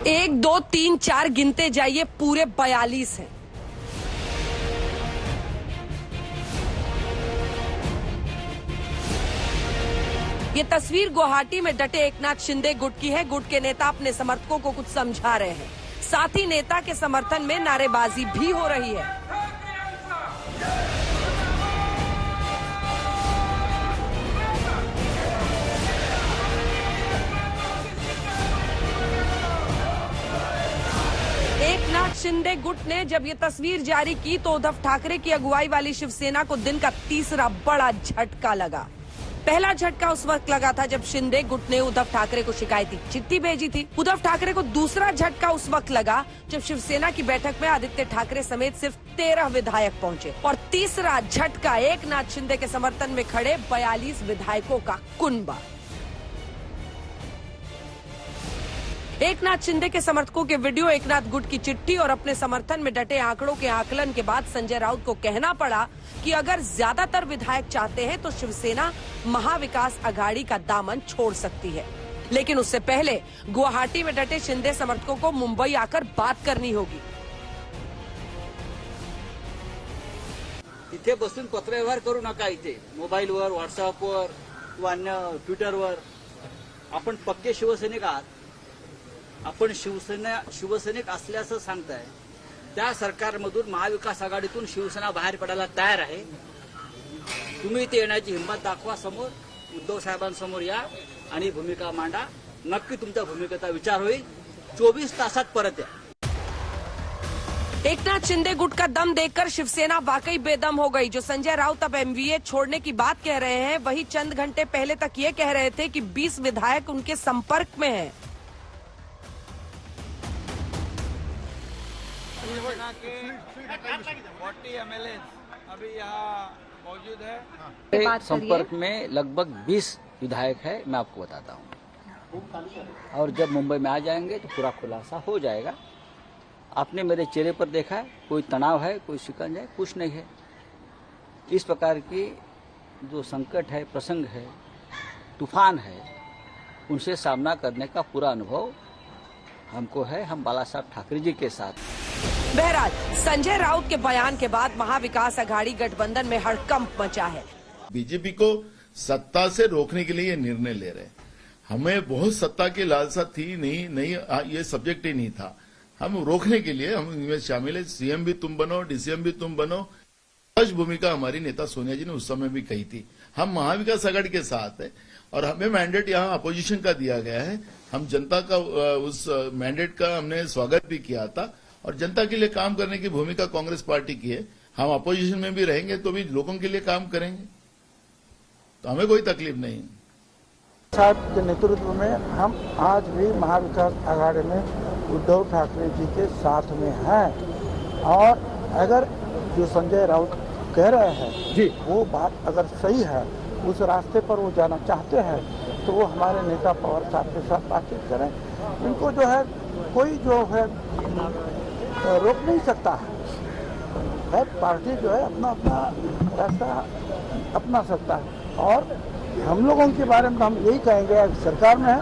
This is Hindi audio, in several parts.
1, 2, 3, 4 गिनते जाइए, पूरे 42 हैं। ये तस्वीर गुवाहाटी में डटे एकनाथ शिंदे गुट की है। गुट के नेता अपने समर्थकों को कुछ समझा रहे हैं, साथ ही नेता के समर्थन में नारेबाजी भी हो रही है। एकनाथ शिंदे गुट ने जब ये तस्वीर जारी की तो उद्धव ठाकरे की अगुवाई वाली शिवसेना को दिन का तीसरा बड़ा झटका लगा। पहला झटका उस वक्त लगा था जब शिंदे गुट ने उद्धव ठाकरे को शिकायती चिट्ठी भेजी थी। उद्धव ठाकरे को दूसरा झटका उस वक्त लगा जब शिवसेना की बैठक में आदित्य ठाकरे समेत सिर्फ 13 विधायक पहुंचे। और तीसरा झटका एकनाथ शिंदे के समर्थन में खड़े 42 विधायकों का कुनबा। एकनाथ शिंदे के समर्थकों के वीडियो, एकनाथ गुट की चिट्ठी और अपने समर्थन में डटे आंकड़ों के आकलन के बाद संजय राउत को कहना पड़ा कि अगर ज्यादातर विधायक चाहते हैं तो शिवसेना महाविकास अघाड़ी का दामन छोड़ सकती है। लेकिन उससे पहले गुवाहाटी में डटे शिंदे समर्थकों को मुंबई आकर बात करनी होगी। इथे बसून पत्रव्यवहार करू नका। इथे मोबाईलवर, व्हॉट्सअपवर किंवा अन्य ट्विटरवर आपण पक्के शिवसैनिक आहात, आपण शिवसैनिक असल्याचं सांगताय। त्या सरकारमधून महाविकास आघाडीतून शिवसेना बाहेर पडायला तयार आहे। तुम्ही इथे येण्याची हिंमत दाखवा, समोर उद्धव साहेबांसमोर या आणि भूमिका मांडा। नक्की तुमच्या भूमिकेचा विचार होईल। 24 तासात परत या। एकनाथ शिंदे गुट का दम देखकर शिवसेना वाकई बेदम हो गई। जो संजय राउत अब एमवीए छोड़ने की बात कह रहे हैं, वही चंद घंटे पहले तक ये कह रहे थे कि 20 विधायक उनके संपर्क में हैं। शिवसेना के 40 एमएलए अभी यहाँ मौजूद है। संपर्क में लगभग 20 विधायक है, मैं आपको बताता हूँ। और जब मुंबई में आ जाएंगे तो पूरा खुलासा हो जाएगा। आपने मेरे चेहरे पर देखा है, कोई तनाव है, कोई शिकंज है, कुछ नहीं है। इस प्रकार की जो संकट है, प्रसंग है, तूफान है, उनसे सामना करने का पूरा अनुभव हमको है। हम बाला साहब ठाकरे जी के साथ। बहरहाल संजय राउत के बयान के बाद महाविकास अघाड़ी गठबंधन में हड़कंप मचा है। बीजेपी को सत्ता से रोकने के लिए ये निर्णय ले रहे हैं। हमें बहुत सत्ता की लालसा थी, नहीं ये सब्जेक्ट ही नहीं था। हम रोकने के लिए हम इनमें शामिल है। सीएम भी तुम बनो, डीसीएम भी तुम बनो। सच भूमिका हमारी नेता सोनिया जी ने उस समय भी कही थी। हम महाविकास आघाड़ी के साथ है और हमें मैंडेट यहाँ अपोजिशन का दिया गया है। हम जनता का उस मैंडेट का हमने स्वागत भी किया था और जनता के लिए काम करने की भूमिका कांग्रेस पार्टी की है। हम अपोजिशन में भी रहेंगे तो भी लोगों के लिए काम करेंगे, तो हमें कोई तकलीफ नहीं। साहब के नेतृत्व में हम आज भी महाविकास आघाड़ी में उद्धव ठाकरे जी के साथ में हैं। और अगर जो संजय राउत कह रहे हैं जी, वो बात अगर सही है, उस रास्ते पर वो जाना चाहते हैं, तो वो हमारे नेता पवार साहब के साथ बातचीत करें। इनको जो है कोई जो है रोक नहीं सकता है। पार्टी जो है अपना अपना रास्ता अपना सकता है। और हम लोगों के बारे में हम यही कहेंगे, सरकार में है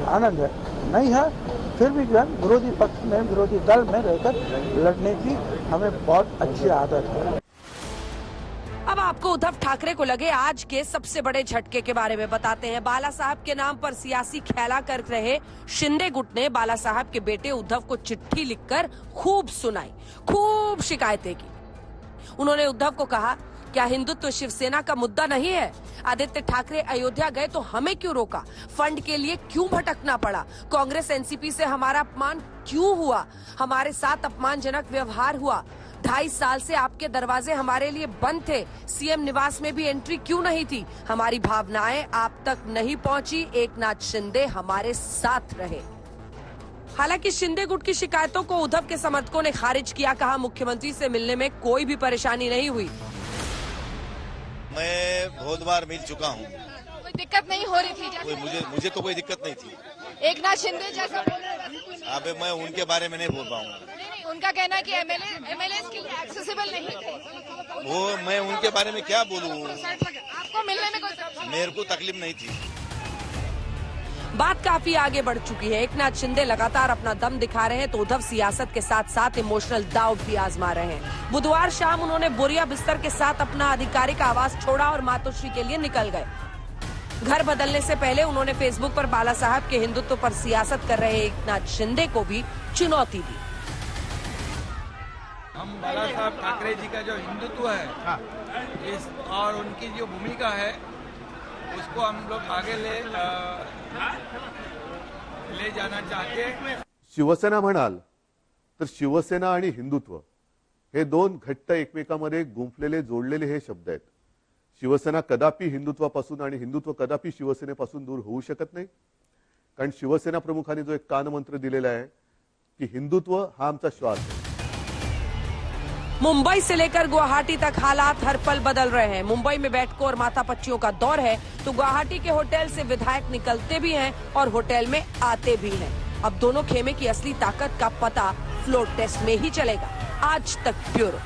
आनंद है, नहीं है फिर भी जो है विरोधी पक्ष में, विरोधी दल में रहकर लड़ने की हमें बहुत अच्छी आदत है। अब आपको उद्धव ठाकरे को लगे आज के सबसे बड़े झटके के बारे में बताते हैं। बाला साहब के नाम पर सियासी खेला कर रहे शिंदे गुट ने बाला साहब के बेटे उद्धव को चिट्ठी लिखकर खूब सुनाई, खूब शिकायतें की। उन्होंने उद्धव को कहा, क्या हिंदुत्व शिवसेना का मुद्दा नहीं है? आदित्य ठाकरे अयोध्या गए तो हमें क्यों रोका? फंड के लिए क्यों भटकना पड़ा? कांग्रेस एनसीपी से हमारा अपमान क्यों हुआ? हमारे साथ अपमानजनक व्यवहार हुआ। 2.5 साल से आपके दरवाजे हमारे लिए बंद थे। सीएम निवास में भी एंट्री क्यों नहीं थी? हमारी भावनाएं आप तक नहीं पहुंची। एकनाथ शिंदे हमारे साथ रहे। हालांकि शिंदे गुट की शिकायतों को उद्धव के समर्थकों ने खारिज किया। कहा, मुख्यमंत्री से मिलने में कोई भी परेशानी नहीं हुई। मैं बहुत बार मिल चुका हूँ, कोई दिक्कत नहीं हो रही थी। मुझे तो कोई दिक्कत नहीं थी। एकनाथ शिंदे जैसा बोल रहे हैं। अबे मैं उनके बारे में नहीं बोल पाऊंगा। नहीं, उनका कहना है कि एमएलए के लिए एक्सेसिबल नहीं थे। वो मैं उनके बारे में क्या बोलूँ? आपको मिलने में कोई मेरे को तकलीफ नहीं थी। बात काफी आगे बढ़ चुकी है। एकनाथ शिंदे लगातार अपना दम दिखा रहे हैं तो उद्धव सियासत के साथ साथ इमोशनल दांव भी आजमा रहे हैं। बुधवार शाम उन्होंने बोरिया बिस्तर के साथ अपना आधिकारिक आवास छोड़ा और मातोश्री के लिए निकल गए। घर बदलने से पहले उन्होंने फेसबुक पर बाला साहब के हिंदुत्व पर सियासत कर रहे एकनाथ शिंदे को भी चुनौती दी। हम बाला साहब ठाकरे जी का जो हिंदुत्व है इस और उनकी जो भूमिका है उसको हम लोग आगे ले जाना चाहते हैं। शिवसेना म्हणाल तर शिवसेना आणि हिंदुत्व हे दोन घट्ट एकमेकांमध्ये गुंफलेले जोडलेले हे शब्द आहेत। शिवसेना कदापि हिंदुत्वापासून आणि हिंदुत्व कदापि शिवसेनेपासून दूर होऊ शकत नाही, कारण शिवसेना प्रमुखांनी जो एक कानमंत्र दिलेला आहे की हिंदुत्व हा आमचा श्वास आहे। मुंबई से लेकर गुवाहाटी तक हालात हर पल बदल रहे हैं। मुंबई में बैठकों और मातापच्चियों का दौर है तो गुवाहाटी के होटल से विधायक निकलते भी हैं और होटल में आते भी हैं। अब दोनों खेमे की असली ताकत का पता फ्लोर टेस्ट में ही चलेगा। आज तक ब्यूरो।